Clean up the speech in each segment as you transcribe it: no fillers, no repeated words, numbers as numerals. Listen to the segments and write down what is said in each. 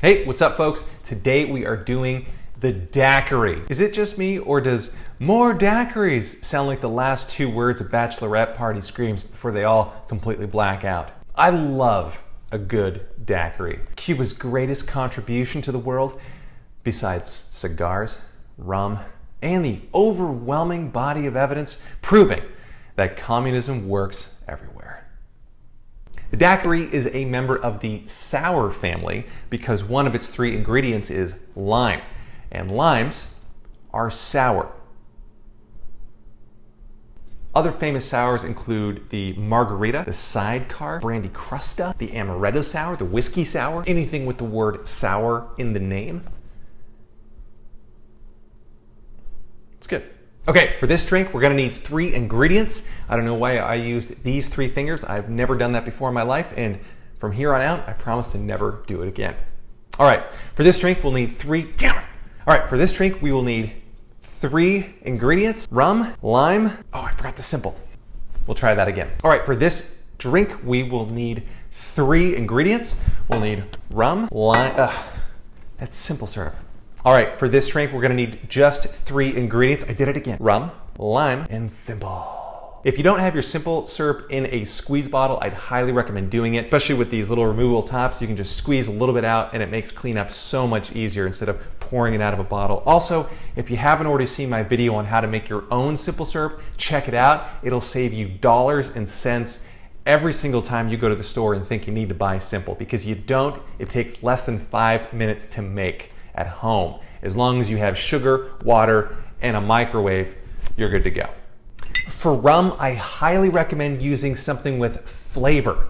Hey, what's up folks? Today we are doing the daiquiri. Is it just me or does more daiquiris sound like the last two words a bachelorette party screams before they all completely black out? I love a good daiquiri. Cuba's greatest contribution to the world, besides cigars, rum, and the overwhelming body of evidence proving that communism works everywhere. The daiquiri is a member of the sour family because one of its three ingredients is lime, and limes are sour. Other famous sours include the margarita, the sidecar, brandy crusta, the amaretto sour, the whiskey sour, anything with the word sour in the name. It's good. Okay, for this drink, we're gonna need three ingredients. I don't know why I used these three fingers. I've never done that before in my life, and from here on out, I promise to never do it again. All right, for this drink, we'll need for this drink, we will need three ingredients: rum, lime. Oh, I forgot the simple. We'll try that again. All right, for this drink, we will need three ingredients. We'll need rum, lime, that's simple syrup. All right, for this drink, we're gonna need just three ingredients. I did it again. Rum, lime, and simple. If you don't have your simple syrup in a squeeze bottle, I'd highly recommend doing it, especially with these little removable tops. You can just squeeze a little bit out and it makes cleanup so much easier instead of pouring it out of a bottle. Also, if you haven't already seen my video on how to make your own simple syrup, check it out. It'll save you dollars and cents every single time you go to the store and think you need to buy simple, because you don't. It takes less than 5 minutes to make at home. As long as you have sugar, water, and a microwave, you're good to go. For rum, I highly recommend using something with flavor.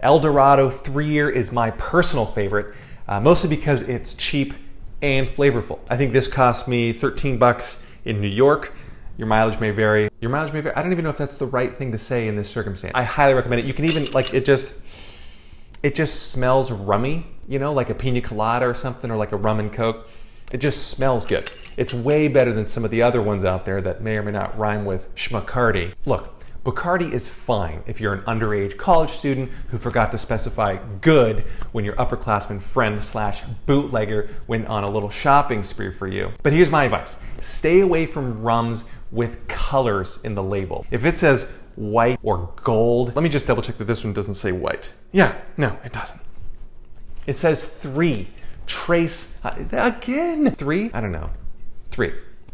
Dorado 3-year is my personal favorite, mostly because it's cheap and flavorful. I think this cost me 13 bucks in New York. Your mileage may vary. I don't even know if that's the right thing to say in this circumstance. I highly recommend it. You can even, it just smells rummy, you know, like a pina colada or something, or like a rum and coke. It just smells good. It's way better than some of the other ones out there that may or may not rhyme with schmacardi. Look, Bacardi is fine if you're an underage college student who forgot to specify good when your upperclassman friend / bootlegger went on a little shopping spree for you. But here's my advice. Stay away from rums with colors in the label. If it says white or gold, let me just double check that this one doesn't say white. Yeah, no, it doesn't. It says 3. Trace, again, 3? I don't know, 3.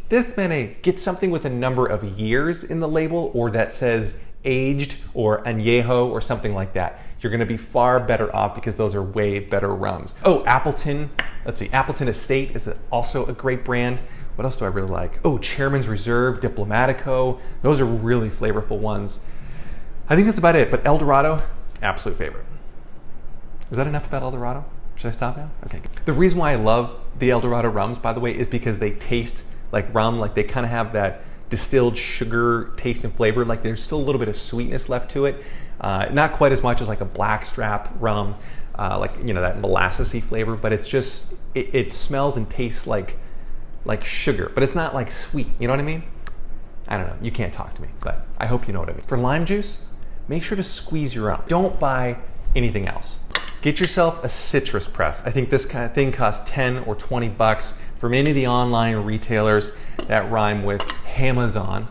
This meant get something with a number of years in the label, or that says aged or añejo or something like that. You're gonna be far better off because those are way better rums. Oh, Appleton, let's see, Appleton Estate is also a great brand. What else do I really like? Oh, Chairman's Reserve, Diplomatico, those are really flavorful ones. I think that's about it, but Dorado, absolute favorite. Is that enough about Dorado? Should I stop now? Okay. The reason why I love the Dorado rums, by the way, is because they taste like rum, like they kind of have that distilled sugar taste and flavor, like there's still a little bit of sweetness left to it. Not quite as much as like a blackstrap rum, like, you know, that molassesy flavor, but it's just, it smells and tastes like sugar, but it's not like sweet, you know what I mean? I don't know, you can't talk to me, but I hope you know what I mean. For lime juice, make sure to squeeze your own. Don't buy anything else. Get yourself a citrus press. I think this kind of thing costs 10 or 20 bucks from any of the online retailers that rhyme with Amazon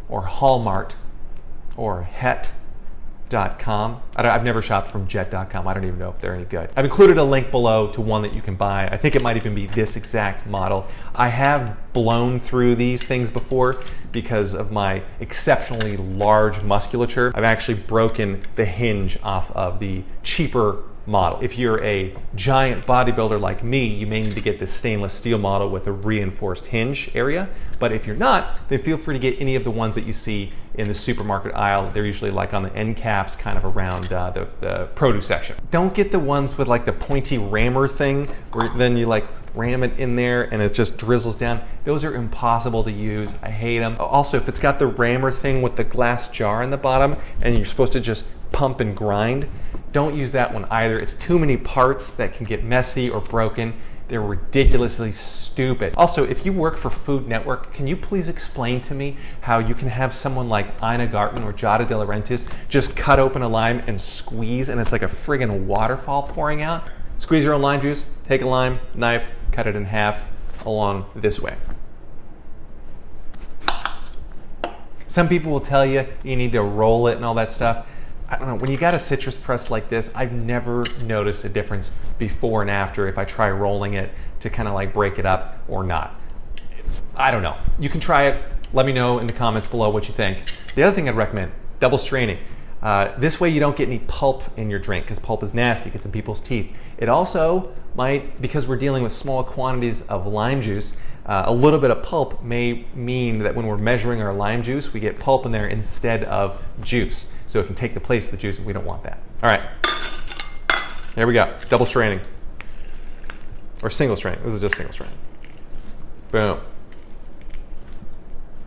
or Hallmark or Het.com. I've never shopped from Jet.com. I don't even know if they're any good. I've included a link below to one that you can buy. I think it might even be this exact model. I have blown through these things before because of my exceptionally large musculature. I've actually broken the hinge off of the cheaper model. If you're a giant bodybuilder like me, you may need to get this stainless steel model with a reinforced hinge area. But if you're not, then feel free to get any of the ones that you see in the supermarket aisle. They're usually like on the end caps, kind of around the produce section. Don't get the ones with like the pointy rammer thing, where then you like ram it in there and it just drizzles down. Those are impossible to use. I hate them. Also, if it's got the rammer thing with the glass jar in the bottom and you're supposed to just pump and grind, don't use that one either. It's too many parts that can get messy or broken. They're ridiculously stupid. Also, if you work for Food Network, can you please explain to me how you can have someone like Ina Garten or Giada De Laurentiis just cut open a lime and squeeze and it's like a friggin' waterfall pouring out? Squeeze your own lime juice, take a lime, knife, cut it in half along this way. Some people will tell you you need to roll it and all that stuff. I don't know, when you got a citrus press like this, I've never noticed a difference before and after if I try rolling it to kind of like break it up or not. I don't know. You can try it. Let me know in the comments below what you think. The other thing I'd recommend, double straining. This way you don't get any pulp in your drink, because pulp is nasty, it gets in people's teeth. It also might, because we're dealing with small quantities of lime juice, a little bit of pulp may mean that when we're measuring our lime juice, we get pulp in there instead of juice. So it can take the place of the juice, and we don't want that. All right, there we go, double straining. Or single straining, this is just single straining. Boom.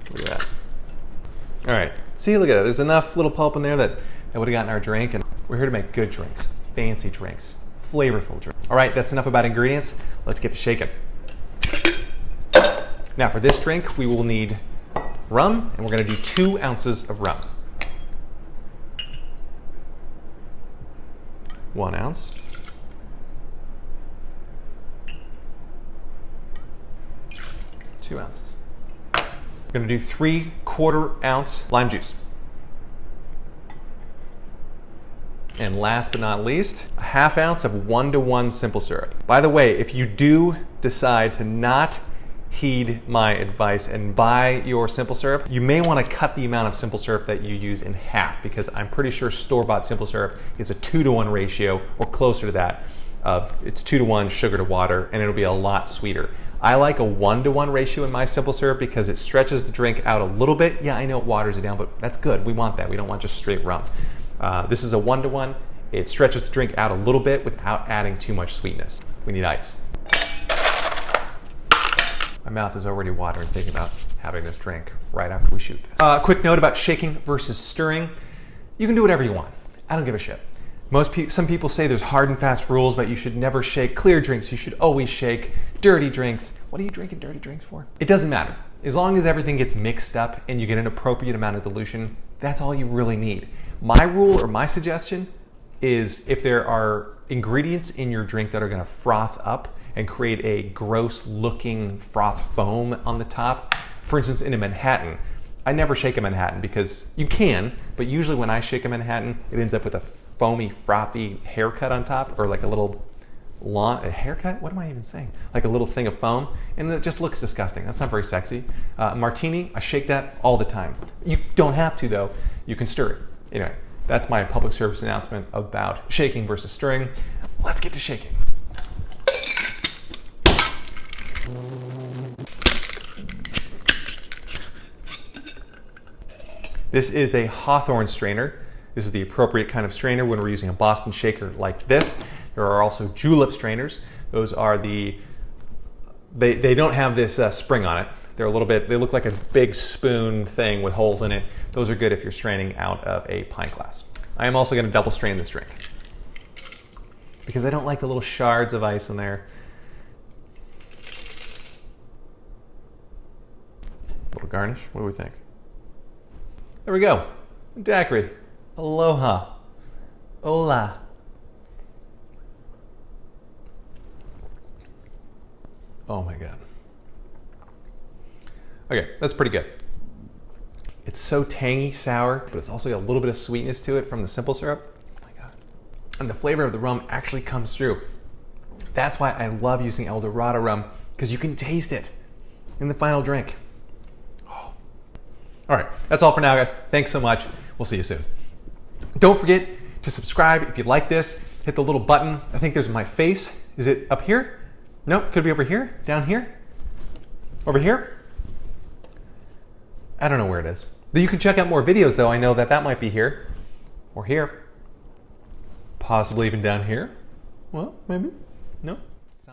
Look at that. All right, see, look at it. There's enough little pulp in there that would have gotten our drink, and we're here to make good drinks, fancy drinks, flavorful drinks. All right, that's enough about ingredients. Let's get to shaking. Now for this drink, we will need rum, and we're gonna do 2 ounces of rum. 1 ounce. 2 ounces. We're gonna do 3/4 ounce lime juice. And last but not least, a 1/2 ounce of 1-to-1 simple syrup. By the way, if you do decide to not heed my advice and buy your simple syrup, you may want to cut the amount of simple syrup that you use in half, because I'm pretty sure store-bought simple syrup is a 2-to-1 ratio or closer to that. It's 2-to-1 sugar to water, and it'll be a lot sweeter. I like a 1-to-1 ratio in my simple syrup because it stretches the drink out a little bit. Yeah, I know it waters it down, but that's good. We want that. We don't want just straight rum. This is a 1-to-1. It stretches the drink out a little bit without adding too much sweetness. We need ice. My mouth is already watering thinking about having this drink right after we shoot this. Quick note about shaking versus stirring. You can do whatever you want. I don't give a shit. Some people say there's hard and fast rules, but you should never shake clear drinks. You should always shake dirty drinks. What are you drinking dirty drinks for? It doesn't matter. As long as everything gets mixed up and you get an appropriate amount of dilution, that's all you really need. My rule or my suggestion is if there are ingredients in your drink that are gonna froth up and create a gross looking froth foam on the top, for instance, in a Manhattan, I never shake a Manhattan because you can, but usually when I shake a Manhattan, it ends up with a foamy, frothy haircut on top, or like a little a haircut? What am I even saying? Like a little thing of foam, and it just looks disgusting. That's not very sexy. Martini, I shake that all the time. You don't have to though, you can stir it. Anyway, that's my public service announcement about shaking versus stirring. Let's get to shaking. This is a Hawthorne strainer. This is the appropriate kind of strainer when we're using a Boston shaker like this. There are also julep strainers. Those are they don't have this spring on it. They're a little bit, they look like a big spoon thing with holes in it. Those are good if you're straining out of a pint glass. I am also gonna double strain this drink because I don't like the little shards of ice in there. A little garnish, what do we think? There we go, Daiquiri. Aloha. Hola. Oh my God. Okay, that's pretty good. It's so tangy, sour, but it's also got a little bit of sweetness to it from the simple syrup. Oh my God. And the flavor of the rum actually comes through. That's why I love using El Dorado rum, because you can taste it in the final drink. Oh. All right, that's all for now, guys. Thanks so much. We'll see you soon. Don't forget to subscribe if you like this. Hit the little button. I think there's my face. Is it up here? Nope, could be over here, down here, over here. I don't know where it is. You can check out more videos though. I know that might be here or here, possibly even down here. Well, maybe.